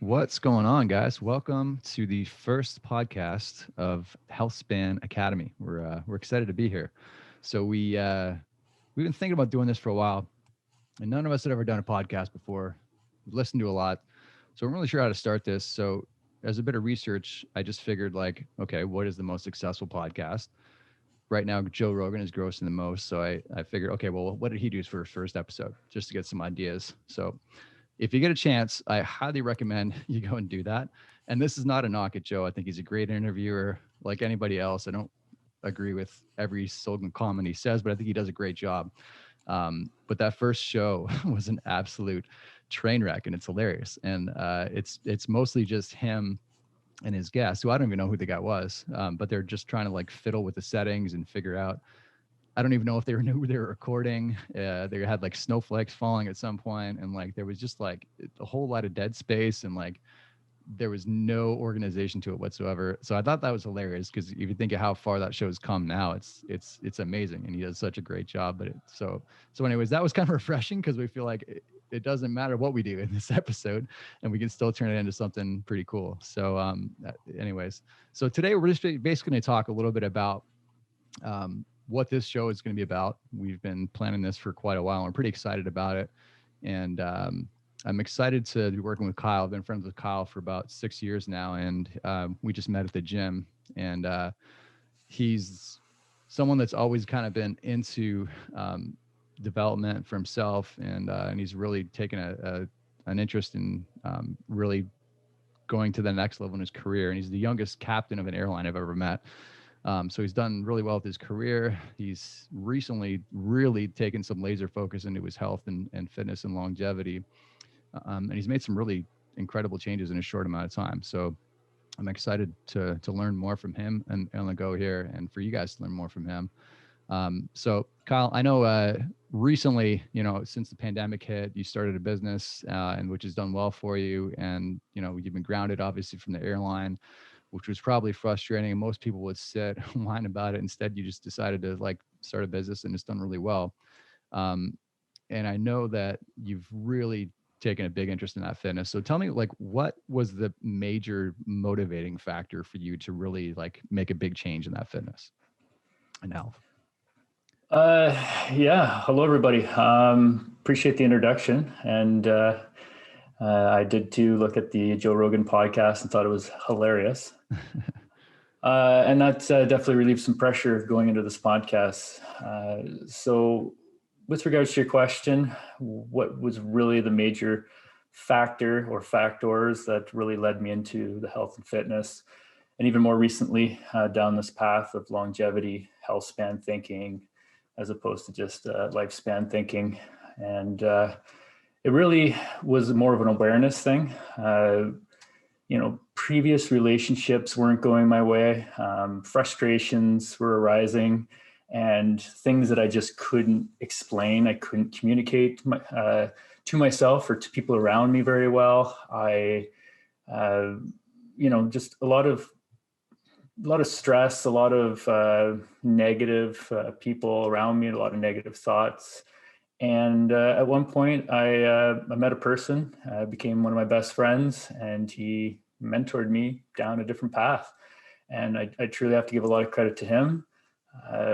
What's going on, guys? Welcome to the first podcast of Healthspan Academy. We're excited to be here. So we've been thinking about doing this for a while, and none of us had ever done a podcast before. We've listened to a lot, so I'm really sure how to start this. So as a bit of research, I just figured okay, what is the most successful podcast? Right now, Joe Rogan is grossing the most. So I figured, okay, well, what did he do for his first episode? Just to get some ideas. So if you get a chance, I highly recommend you go and do that. And this is not a knock at Joe. I think he's a great interviewer, like anybody else. I don't agree with every single comment he says, but I think he does a great job. But that first show was an absolute train wreck, and it's hilarious. And it's mostly just him and his guest, who I don't even know who the guy was, but they're just trying to like fiddle with the settings and figure out. I don't even know if they knew they were recording. They had like snowflakes falling at some point, and like there was just like a whole lot of dead space, and like there was no organization to it whatsoever. So I thought that was hilarious because if you think of how far that show's come now, it's amazing, and he does such a great job. But anyways, that was kind of refreshing because we feel like it doesn't matter what we do in this episode, and we can still turn it into something pretty cool. So anyways, so today we're just basically going to talk a little bit about what this show is going to be about. We've been planning this for quite a while. I'm pretty excited about it. And I'm excited to be working with Kyle. I've been friends with Kyle for about 6 years now. And we just met at the gym. And he's someone that's always kind of been into development for himself. And he's really taken an interest in really going to the next level in his career. And he's the youngest captain of an airline I've ever met. So he's done really well with his career. He's recently really taken some laser focus into his health and fitness and longevity. And he's made some really incredible changes in a short amount of time. So I'm excited to learn more from him and on the go here, and for you guys to learn more from him. So Kyle, I know recently, since the pandemic hit, you started a business and which has done well for you. And, you've been grounded obviously from the airline, which was probably frustrating. And most people would sit and whine about it. Instead, you just decided to like start a business, and it's done really well. And I know that you've really taken a big interest in that fitness. So tell me, like, what was the major motivating factor for you to really like make a big change in that fitness and health? Yeah. Hello, everybody. Appreciate the introduction. And I did too look at the Joe Rogan podcast and thought it was hilarious. And that's definitely relieved some pressure going into this podcast. So with regards to your question, what was really the major factor or factors that really led me into the health and fitness, and even more recently down this path of longevity, health span thinking, as opposed to just lifespan thinking. And it really was more of an awareness thing. Previous relationships weren't going my way. Frustrations were arising, and things that I just couldn't explain. I couldn't communicate to myself or to people around me very well. Just a lot of stress, a lot of negative people around me, a lot of negative thoughts. And at one point, I met a person, became one of my best friends, and he mentored me down a different path. And I truly have to give a lot of credit to him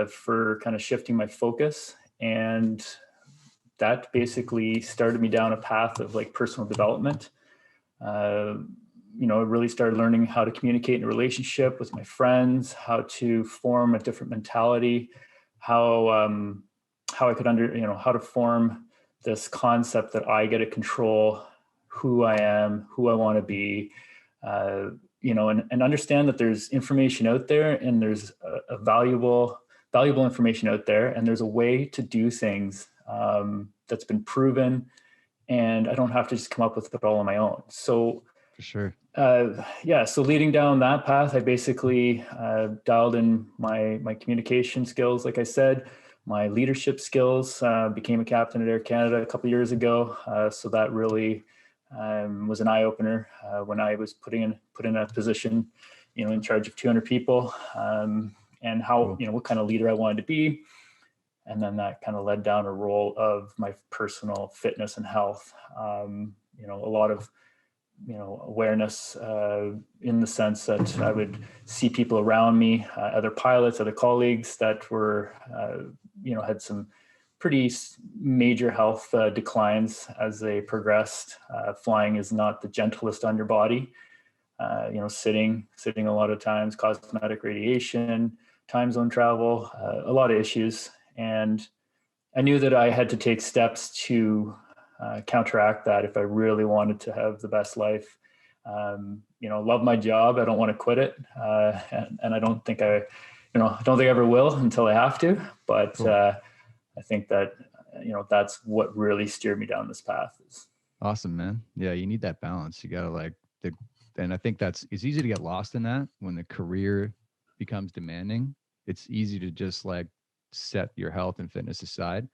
for kind of shifting my focus. And that basically started me down a path of like personal development. I really started learning how to communicate in a relationship with my friends, how to form a different mentality, how I could how to form this concept that I get to control who I am, who I want to be, and understand that there's information out there, and there's a valuable information out there, and there's a way to do things that's been proven, and I don't have to just come up with it all on my own. So For sure. So leading down that path, I basically dialed in my communication skills, like I said, my leadership skills, became a captain at Air Canada a couple of years ago. So that really was an eye opener when I was put in a position, in charge of 200 people, and how, Cool. what kind of leader I wanted to be. And then that kind of led down a role of my personal fitness and health. A lot of awareness in the sense that I would see people around me, other pilots, other colleagues that were, had some pretty major health declines as they progressed. Flying is not the gentlest on your body. Sitting a lot of times, cosmetic radiation, time zone travel, a lot of issues. And I knew that I had to take steps to counteract that if I really wanted to have the best life. Love my job. I don't want to quit it. And I don't think I ever will until I have to. But cool. I think that, that's what really steered me down this path. Awesome, man. Yeah, you need that balance. You gotta and I think it's easy to get lost in that when the career becomes demanding. It's easy to just set your health and fitness aside,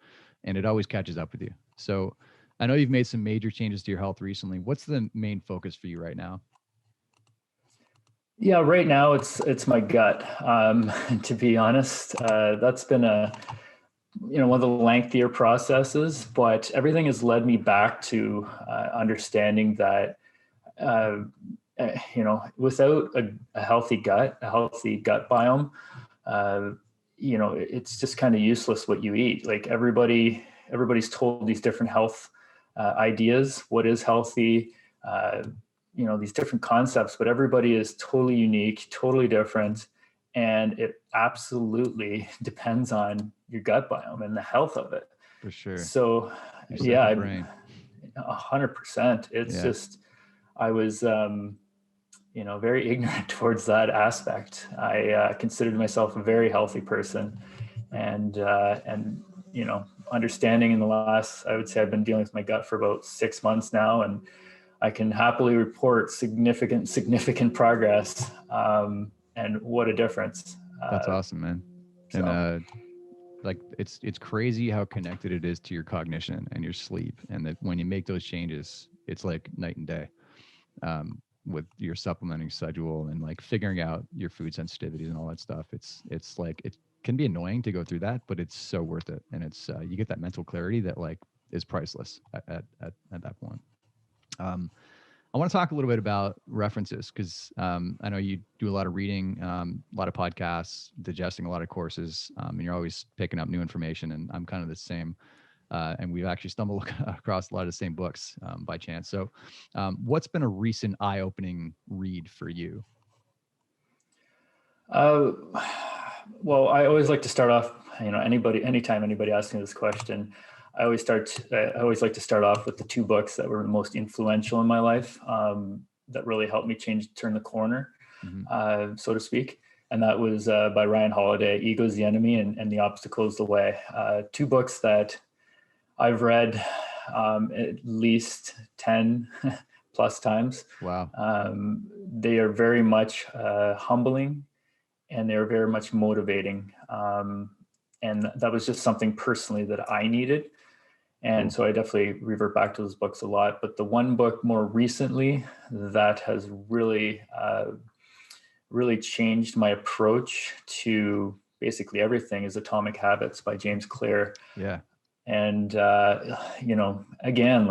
and it always catches up with you. So I know you've made some major changes to your health recently. What's the main focus for you right now? Yeah, right now it's my gut. To be honest, that's been one of the lengthier processes, but everything has led me back to understanding that, without a healthy gut biome, it's just kind of useless what you eat. Like everybody's told these different health ideas, what is healthy, these different concepts, but everybody is totally unique, totally different. And it absolutely depends on your gut biome and the health of it. For sure. So yeah, 100%. It's just, I was, very ignorant towards that aspect. I considered myself a very healthy person, and understanding in the last, I would say I've been dealing with my gut for about 6 months now, and I can happily report significant progress. And what a difference. That's awesome, man. So. And it's crazy how connected it is to your cognition and your sleep. And that when you make those changes, it's like night and day. With your supplementing schedule and figuring out your food sensitivities and all that stuff. It's it can be annoying to go through that, but it's so worth it. And it's, you get that mental clarity that is priceless at that point. I want to talk a little bit about references because I know you do a lot of reading, a lot of podcasts, digesting a lot of courses, and you're always picking up new information. And I'm kind of the same. And we've actually stumbled across a lot of the same books by chance. So what's been a recent eye-opening read for you? Well, I always like to start off, anytime anybody asks me this question, I always like to start off with the 2 books that were the most influential in my life, that really helped me turn the corner, so to speak. And that was by Ryan Holiday, Ego's the Enemy and The Obstacle is the Way. 2 books that I've read at least 10 plus times. Wow. They are very much humbling, and they're very much motivating. And that was just something personally that I needed. And so I definitely revert back to those books a lot. But the one book more recently that has really, really changed my approach to basically everything is Atomic Habits by James Clear. Yeah. And, again,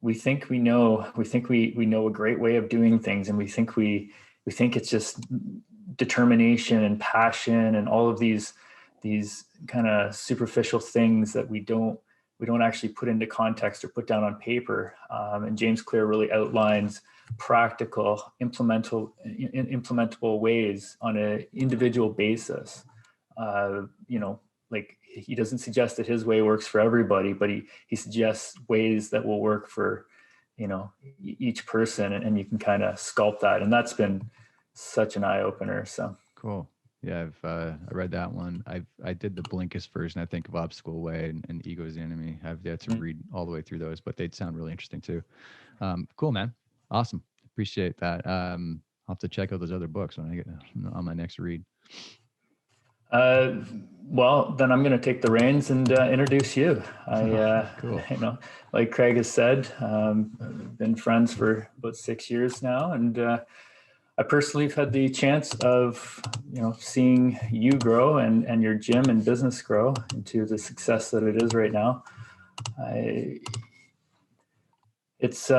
we think we know a great way of doing things. And we think it's just determination and passion and all of these kind of superficial things that we don't actually put into context or put down on paper. And James Clear really outlines practical, implementable ways on an individual basis. He doesn't suggest that his way works for everybody, but he suggests ways that will work for, each person, and you can kind of sculpt that. And that's been such an eye opener. So cool. Yeah, I read that one. I did the Blinkist version, I think, of Obstacle Way and Ego's the Enemy. I've yet to read all the way through those, but they'd sound really interesting too. Cool, man. Awesome. Appreciate that. I'll have to check out those other books when I get on my next read. Well, then I'm going to take the reins and introduce you. Cool. Like Craig has said, been friends for about 6 years now, and I personally have had the chance of, seeing you grow and your gym and business grow into the success that it is right now. It's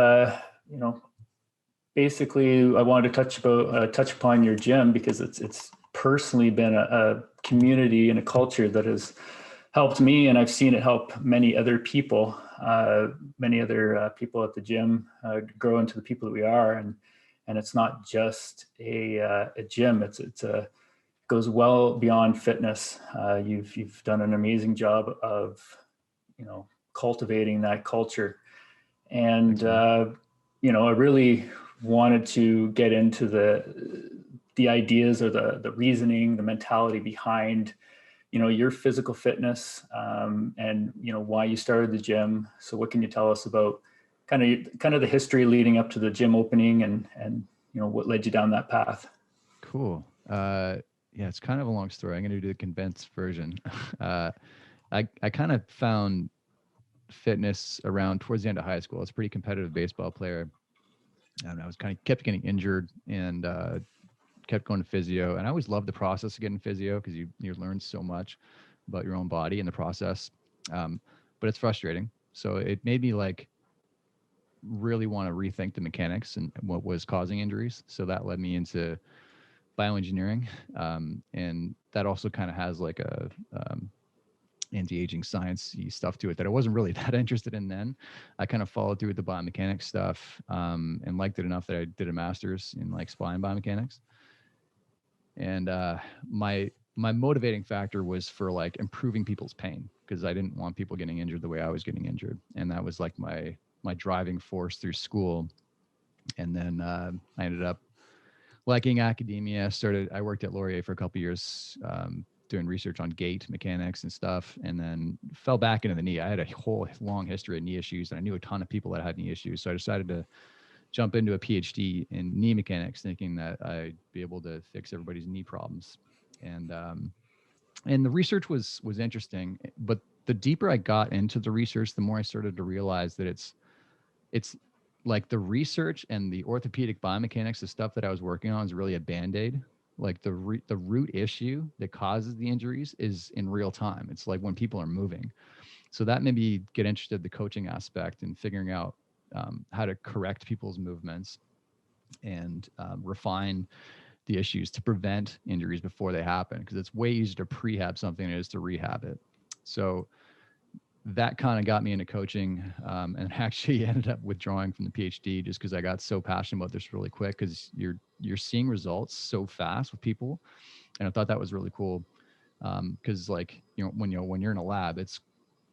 basically, I wanted to touch upon your gym because it's personally been a community and a culture that has helped me, and I've seen it help many other people. People at the gym grow into the people that we are, and it's not just a gym. It's a goes well beyond fitness. You've done an amazing job of cultivating that culture, and Thanks, I really wanted to get into the ideas or the reasoning, the mentality behind your physical fitness, and why you started the gym. So what can you tell us about kind of the history leading up to the gym opening, and what led you down that path? Cool. Yeah, it's kind of a long story. I'm going to do the condensed version. uh, I kind of found fitness around towards the end of high school. I was a pretty competitive baseball player, and I was kept getting injured, and kept going to physio. And I always loved the process of getting physio because you learn so much about your own body in the process. Um, but it's frustrating. So it made me like really want to rethink the mechanics and what was causing injuries. So that led me into bioengineering, and that also kind of has like a anti-aging science stuff to it that I wasn't really that interested in then. I kind of followed through with the biomechanics stuff, and liked it enough that I did a master's in like spine biomechanics. And my motivating factor was for like improving people's pain, because I didn't want people getting injured the way I was getting injured, and that was like my driving force through school. And then I ended up liking academia. I worked at Laurier for a couple of years, doing research on gait mechanics and stuff, and then fell back into the knee. I had a whole long history of knee issues, and I knew a ton of people that had knee issues. So I decided to jump into a PhD in knee mechanics, thinking that I'd be able to fix everybody's knee problems. And the research was interesting, but the deeper I got into the research, the more I started to realize that it's like the research and the orthopedic biomechanics, the stuff that I was working on, is really a band-aid. Like the root issue that causes the injuries is in real time. It's like when people are moving. So that made me get interested in the coaching aspect and figuring out how to correct people's movements and refine the issues to prevent injuries before they happen, because it's way easier to prehab something than it is to rehab it. So that kind of got me into coaching, and actually ended up withdrawing from the PhD just because I got so passionate about this really quick, because you're seeing results so fast with people, and I thought that was really cool. Because like when you're in a lab, it's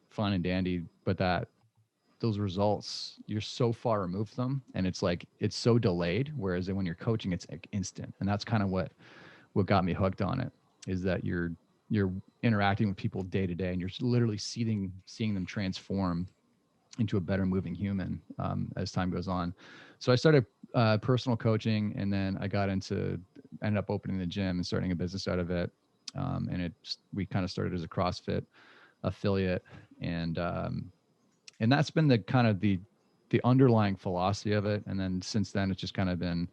fun and dandy, but those results, you're so far removed from them, and it's like it's so delayed, whereas when you're coaching, it's like instant. And that's kind of what got me hooked on it, is that you're interacting with people day to day, and you're literally seeing them transform into a better moving human, as time goes on. So I started personal coaching, and then I ended up opening the gym and starting a business out of it. And we kind of started as a CrossFit affiliate, and that's been the kind of the underlying philosophy of it. And then since then, it's just kind of been,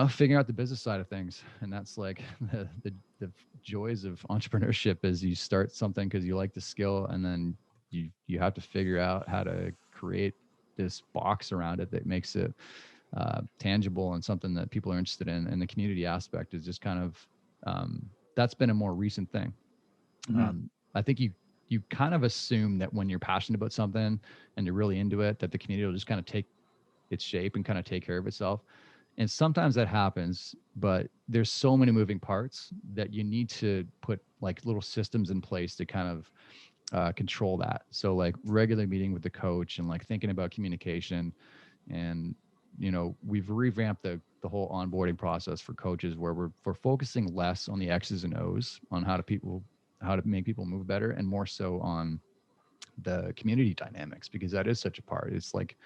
figuring out the business side of things. And that's like the joys of entrepreneurship, is you start something because you like the skill, and then you have to figure out how to create this box around it that makes it tangible and something that people are interested in. And the community aspect is just kind of, that's been a more recent thing. Mm-hmm. I think you kind of assume that when you're passionate about something and you're really into it, that the community will just kind of take its shape and kind of take care of itself. And sometimes that happens, but there's so many moving parts that you need to put like little systems in place to kind of control that. So like regular meeting with the coach, and like thinking about communication. And we've revamped the whole onboarding process for coaches, where we're focusing less on the X's and O's, on how to make people move better, and more so on the community dynamics, because that is such a part. It's like,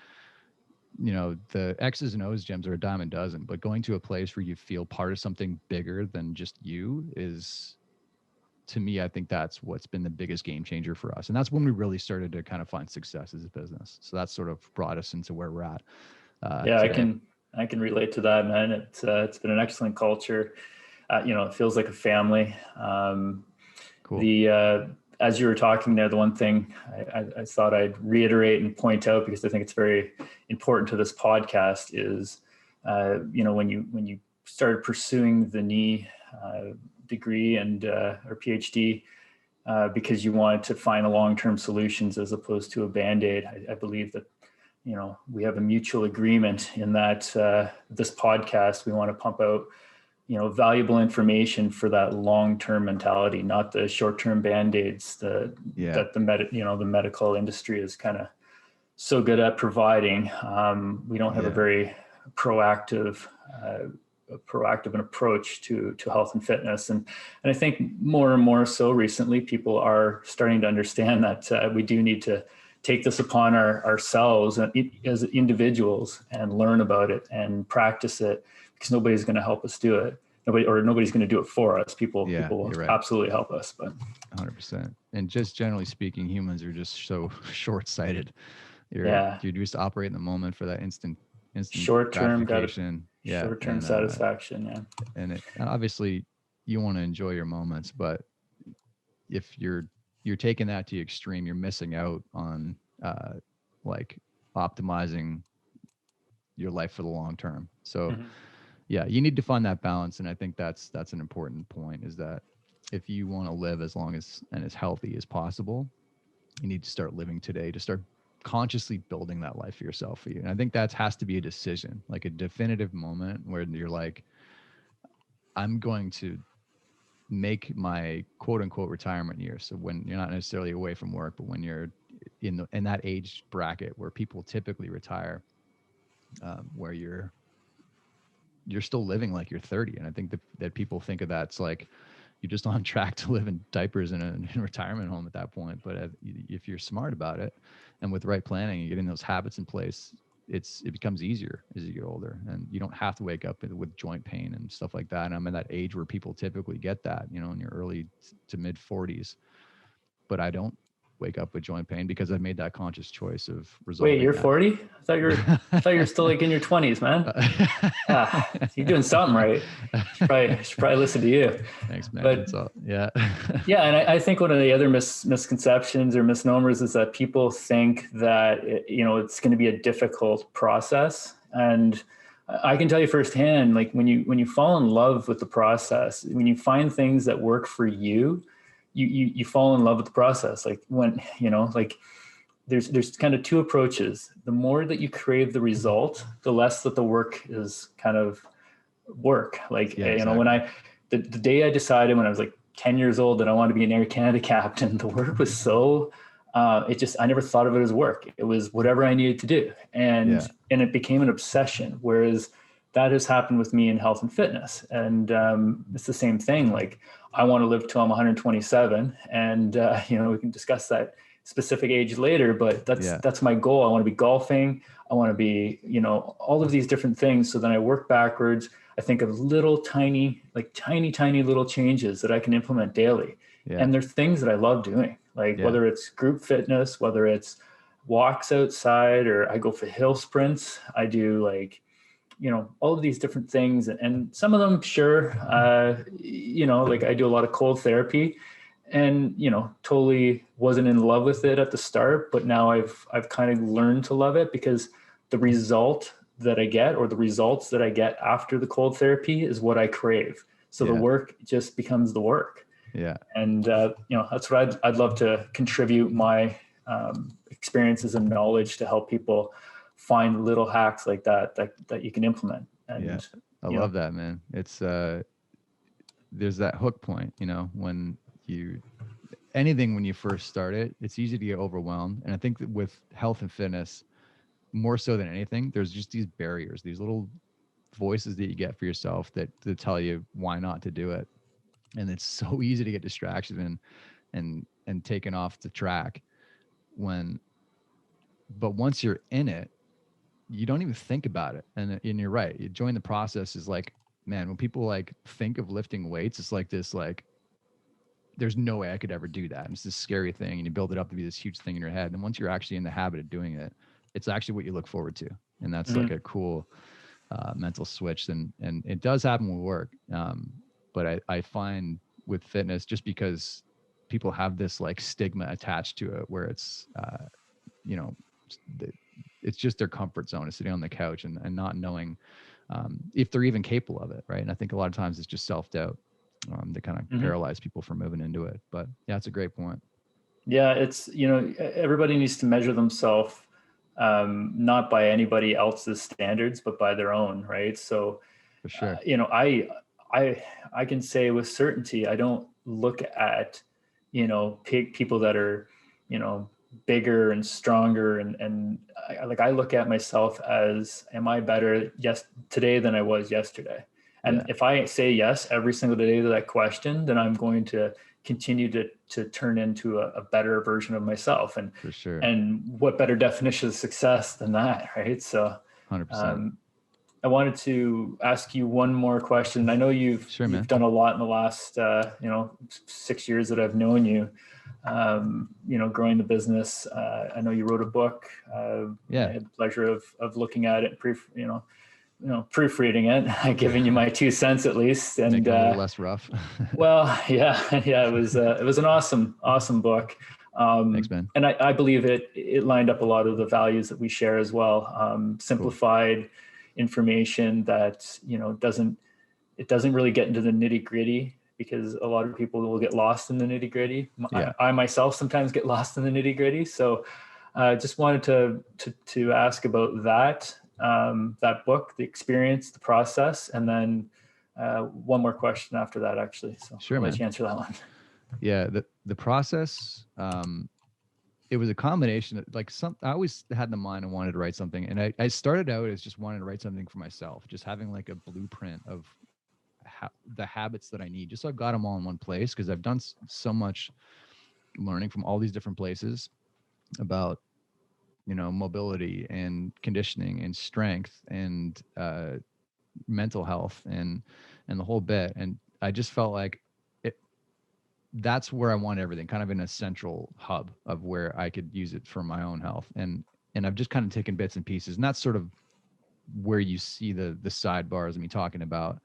the X's and O's gyms are a dime a dozen, but going to a place where you feel part of something bigger than just you is, to me, I think that's what's been the biggest game changer for us. And that's when we really started to kind of find success as a business. So that's sort of brought us into where we're at Yeah, today. I can relate to that, man. It's been an excellent culture. It feels like a family. Cool. The As you were talking there, the one thing I thought I'd reiterate and point out, because I think it's very important to this podcast, is when you started pursuing the knee degree and or PhD, because you wanted to find a long-term solutions as opposed to a Band-Aid. I believe that, we have a mutual agreement in that this podcast, we want to pump out, valuable information for that long-term mentality, not the short-term Band-Aids that the medical industry is kind of so good at providing. We don't have a very proactive an approach to health and fitness. And I think more and more so recently, people are starting to understand that we do need to take this upon ourselves as individuals and learn about it and practice it, because nobody's going to help us do it. Nobody's going to do it for us. People will absolutely help us, but 100%. And just generally speaking, humans are just so short-sighted. You're just operate in the moment for that instant short-term gratification. Short-term satisfaction. And obviously you want to enjoy your moments, but if you're taking that to the extreme, you're missing out on like optimizing your life for the long term. So you need to find that balance. And I think that's an important point, is that if you want to live as long as and as healthy as possible, you need to start living today, to start consciously building that life for yourself. For you. And I think that has to be a decision, like a definitive moment where you're like, I'm going to make my quote unquote retirement years. So when you're not necessarily away from work, but when you're in that age bracket where people typically retire, where you're still living like you're 30. And I think that people think of that's like, you're just on track to live in diapers in a retirement home at that point. But if you're smart about it and with the right planning and getting those habits in place, it becomes easier as you get older, and you don't have to wake up with joint pain and stuff like that. And I'm in that age where people typically get that, in your early to mid 40s, but I don't wake up with joint pain because I've made that conscious choice of resolving. Wait, you're 40? I thought you were still like in your 20s, man. You're doing something right. Should probably listen to you. Thanks, man. But yeah. And I think one of the other misconceptions or misnomers is that people think that it's going to be a difficult process. And I can tell you firsthand, like when you fall in love with the process, when you find things that work for you, you fall in love with the process. Like when, there's kind of two approaches. The more that you crave the result, the less that the work is kind of work. Like, exactly. When the day I decided when I was like 10 years old that I wanted to be an Air Canada captain, the work was so, I never thought of it as work. It was whatever I needed to do. And it became an obsession. Whereas that has happened with me in health and fitness. And it's the same thing. Like, I want to live till I'm 127, and we can discuss that specific age later, but that's my goal. I want to be golfing. I want to be, all of these different things. So then I work backwards. I think of little tiny little changes that I can implement daily. Yeah. And they're things that I love doing, like whether it's group fitness, whether it's walks outside, or I go for hill sprints. I do all of these different things, and some of them, like I do a lot of cold therapy, and totally wasn't in love with it at the start, but now I've kind of learned to love it, because the result that I get, or the results that I get after the cold therapy, is what I crave. So the work just becomes the work. Yeah. And that's what I'd love to contribute my experiences and knowledge to help people find little hacks like that you can implement. And I love that, man. It's there's that hook point, when when you first start it, it's easy to get overwhelmed. And I think that with health and fitness, more so than anything, there's just these barriers, these little voices that you get for yourself that tell you why not to do it. And it's so easy to get distracted and taken off the track but once you're in it, you don't even think about it. And you're right. You join the process is like, man, when people think of lifting weights, it's like this, there's no way I could ever do that. And it's this scary thing. And you build it up to be this huge thing in your head. And once you're actually in the habit of doing it, it's actually what you look forward to. And that's like a cool mental switch. And it does happen with work. But I find with fitness, just because people have this stigma attached to it, where it's, it's just their comfort zone is sitting on the couch and not knowing if they're even capable of it, right? And I think a lot of times it's just self-doubt that kind of Mhm. paralyze people from moving into it. But yeah, it's a great point. Yeah, it's, everybody needs to measure themselves, not by anybody else's standards, but by their own, right? So, For sure. I I can say with certainty, I don't look at, people that are, you know, bigger and stronger, and I look at myself as, am I better today than I was yesterday? And Yeah, if I say yes every single day to that question, then I'm going to continue to turn into a better version of myself. for sure. And what better definition of success than that, right? So, 100%. um, I wanted to ask you one more question. I know you've Sure, man. done a lot in the last 6 years that I've known you. Growing the business. I know you wrote a book. I Yeah. had the pleasure of looking at it, proofreading it, giving you my 2 cents at least. And Making it a little less rough. well, yeah, yeah, it was an awesome book. Thanks, man. And I believe it lined up a lot of the values that we share as well. Cool. Simplified information that doesn't really get into the nitty gritty, because a lot of people will get lost in the nitty gritty. Yeah. I myself sometimes get lost in the nitty gritty. So just wanted to ask about that book, the experience, the process, and then one more question after that, actually. So Sure, I'll let man. you answer that one. Yeah. The process, it was a combination of I always had in the mind and wanted to write something. And I started out as just wanting to write something for myself, just having like a blueprint of the habits that I need, just so I've got them all in one place. Cause I've done so much learning from all these different places about, mobility and conditioning and strength and, mental health and the whole bit. And I just felt like that's where I want everything, kind of in a central hub of where I could use it for my own health. And I've just kind of taken bits and pieces, and that's sort of where you see the sidebars of me talking about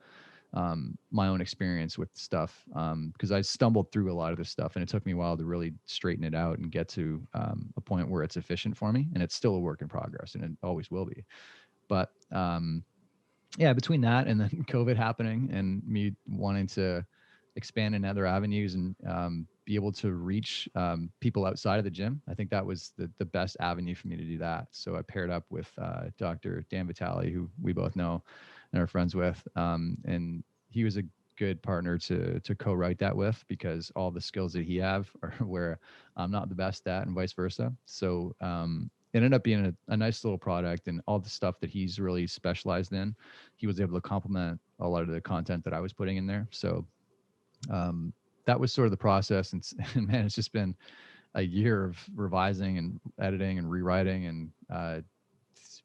my own experience with stuff, because I stumbled through a lot of this stuff, and it took me a while to really straighten it out and get to a point where it's efficient for me. And it's still a work in progress, and it always will be. But yeah, between that and then COVID happening and me wanting to expand in other avenues and be able to reach people outside of the gym, I think that was the best avenue for me to do that. So I paired up with Dr. Dan Vitale, who we both know and are friends with, and he was a good partner to co-write that with, because all the skills that he have are where I'm not the best at, and vice versa. So it ended up being a nice little product, and all the stuff that he's really specialized in, he was able to complement a lot of the content that I was putting in there. So that was sort of the process. And man, it's just been a year of revising and editing and rewriting, and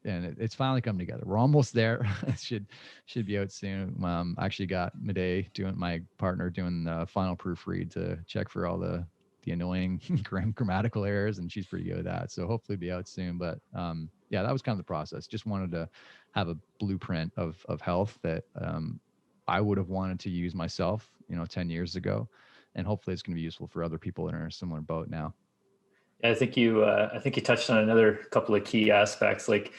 it's finally come together. We're almost there. It should be out soon. Actually got Midday, my partner, doing the final proofread to check for all the annoying grammatical errors, and she's pretty good at that. So hopefully be out soon. But yeah, that was kind of the process. Just wanted to have a blueprint of health that I would have wanted to use myself, 10 years ago, and hopefully it's going to be useful for other people that are in a similar boat now. I think you touched on another couple of key aspects. Like,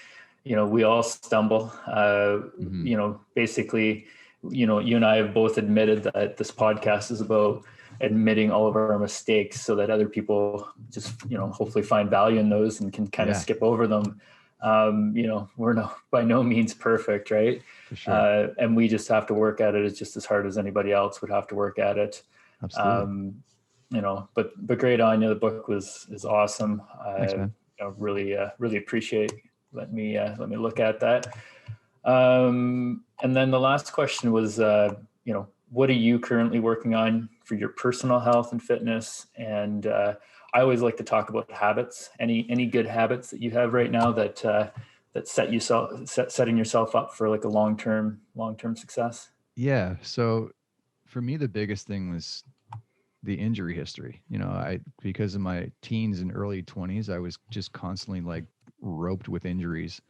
we all stumble. Mm-hmm. Basically, you and I have both admitted that this podcast is about admitting all of our mistakes, so that other people just, hopefully find value in those and can kind of skip over them. We're by no means perfect, right? For sure. And we just have to work at it just as hard as anybody else would have to work at it. Absolutely. But great on you. The book is awesome. Thanks, man. Really appreciate let me look at that. And then the last question was, what are you currently working on for your personal health and fitness? And I always like to talk about habits. Any good habits that you have right now that setting yourself up for like a long-term success? Yeah. So for me, the biggest thing was the injury history. Because of my teens and early 20s, I was just constantly like roped with injuries.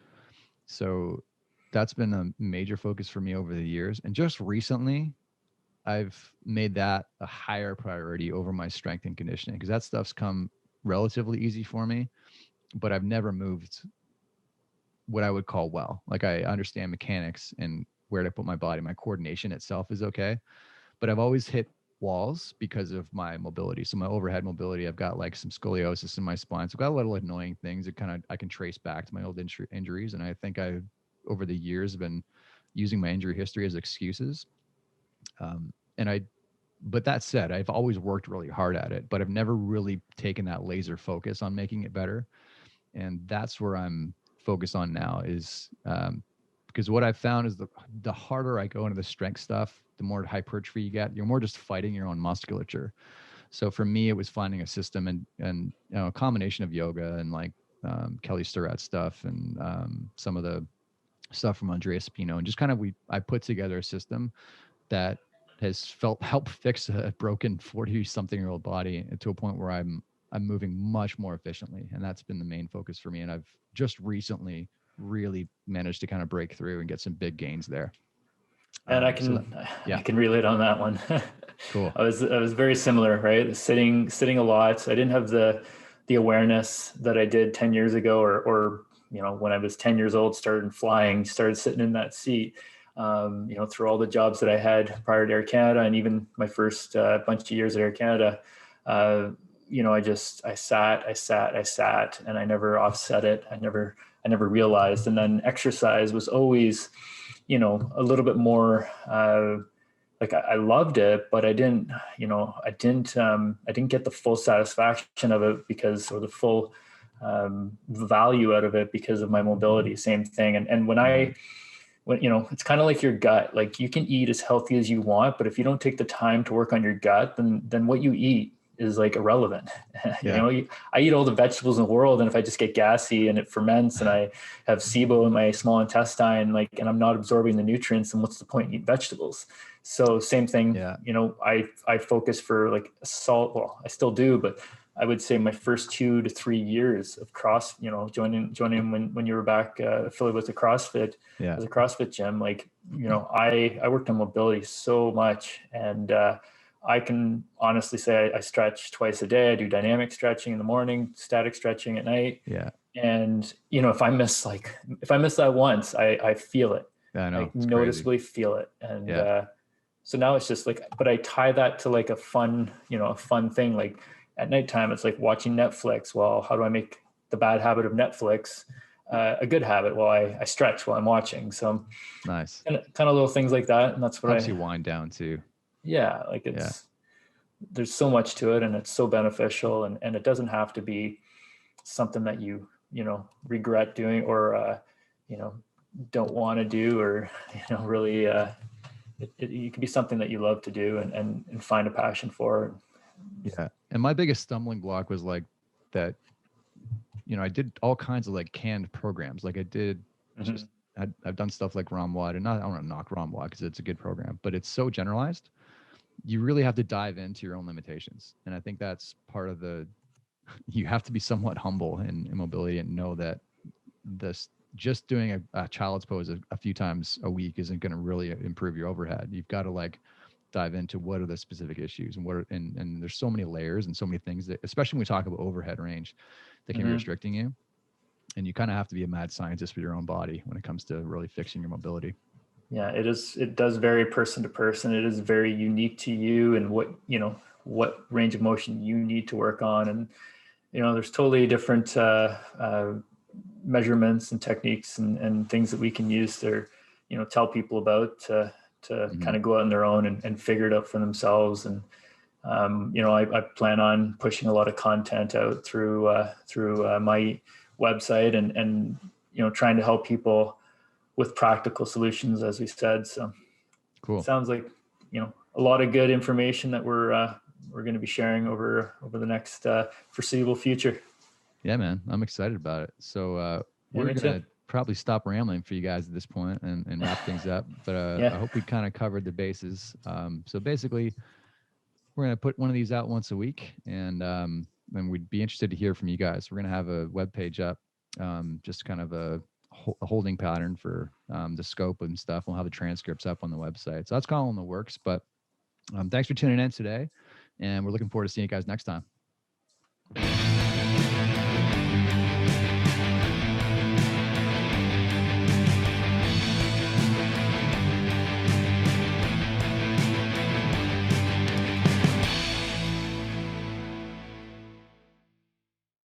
So that's been a major focus for me over the years. And just recently, I've made that a higher priority over my strength and conditioning, because that stuff's come relatively easy for me, but I've never moved what I would call well. Like I understand mechanics and where to put my body. My coordination itself is okay, but I've always hit walls because of my mobility. So my overhead mobility, I've got like some scoliosis in my spine. So I've got a little annoying things that kind of I can trace back to my old injuries. And I think I, over the years, have been using my injury history as excuses. And I, but that said, I've always worked really hard at it, but I've never really taken that laser focus on making it better. And that's where I'm focused on now is because what I've found is the harder I go into the strength stuff, the more hypertrophy you get. You're more just fighting your own musculature. So for me, it was finding a system and a combination of yoga and like Kelly Starrett stuff and some of the stuff from Andrea Spino, and just kind of I put together a system that has helped fix a broken 40 something year old body to a point where I'm moving much more efficiently. And that's been the main focus for me. And I've just recently really managed to kind of break through and get some big gains there. And I can relate on that one. Cool. I was very similar, right? Sitting a lot. I didn't have the awareness that I did 10 years ago, or when I was 10 years old, started flying, started sitting in that seat. Through all the jobs that I had prior to Air Canada, and even my first bunch of years at Air Canada, I sat, and I never offset it. I never realized. And then exercise was always, a little bit more. Like I loved it, but I didn't get the full satisfaction of it or the full value out of it because of my mobility. Same thing. And when it's kind of like your gut. Like you can eat as healthy as you want, but if you don't take the time to work on your gut, then what you eat is like irrelevant. Yeah. I eat all the vegetables in the world, and if I just get gassy and it ferments and I have SIBO in my small intestine, and I'm not absorbing the nutrients, then what's the point in eating vegetables? So same thing. Yeah. I focus for like salt. Well, I still do, but I would say my first 2 to 3 years of joining when you were back affiliated with the CrossFit, as a CrossFit gym, I worked on mobility so much, and I can honestly say I stretch twice a day. I do dynamic stretching in the morning, static stretching at night. Yeah. And if I miss that once, I feel it. I know. I noticeably feel it. And so now it's just but I tie that to like a fun thing. Like at nighttime, it's like watching Netflix. Well, how do I make the bad habit of Netflix a good habit? Well, I stretch while I'm watching. So nice. Kind of little things like that. And that's what helps you wind down too. Yeah. There's so much to it, and it's so beneficial, and it doesn't have to be something that you regret doing or, don't want to do, or, really, it can be something that you love to do and find a passion for. Yeah. And my biggest stumbling block was like that, I did all kinds of like canned programs. Like I did just, I've done stuff like ROMWAD, and I don't want to knock ROMWAD because it's a good program, but it's so generalized. You really have to dive into your own limitations. And I think that's part of you have to be somewhat humble in mobility and know that just doing a child's pose a few times a week isn't going to really improve your overhead. You've got to dive into what are the specific issues and and there's so many layers and so many things that, especially when we talk about overhead range, that can be restricting you. And you kind of have to be a mad scientist with your own body when it comes to really fixing your mobility. Yeah, it does vary person to person. It is very unique to you and what range of motion you need to work on. And, there's totally different measurements and techniques and things that we can use to, tell people about to kind of go out on their own and figure it out for themselves. And, I plan on pushing a lot of content out through my website and, trying to help people with practical solutions, as we said. So cool. Sounds like, a lot of good information that we're going to be sharing over the next foreseeable future. Yeah, man, I'm excited about it. So we're going to probably stop rambling for you guys at this point and wrap things up. But I hope we kind of covered the bases. So basically, we're going to put one of these out once a week, and we'd be interested to hear from you guys. We're going to have a web page up, just kind of a holding pattern for the scope and stuff. We'll have the transcripts up on the website. So that's kind of in the works. But thanks for tuning in today, and we're looking forward to seeing you guys next time.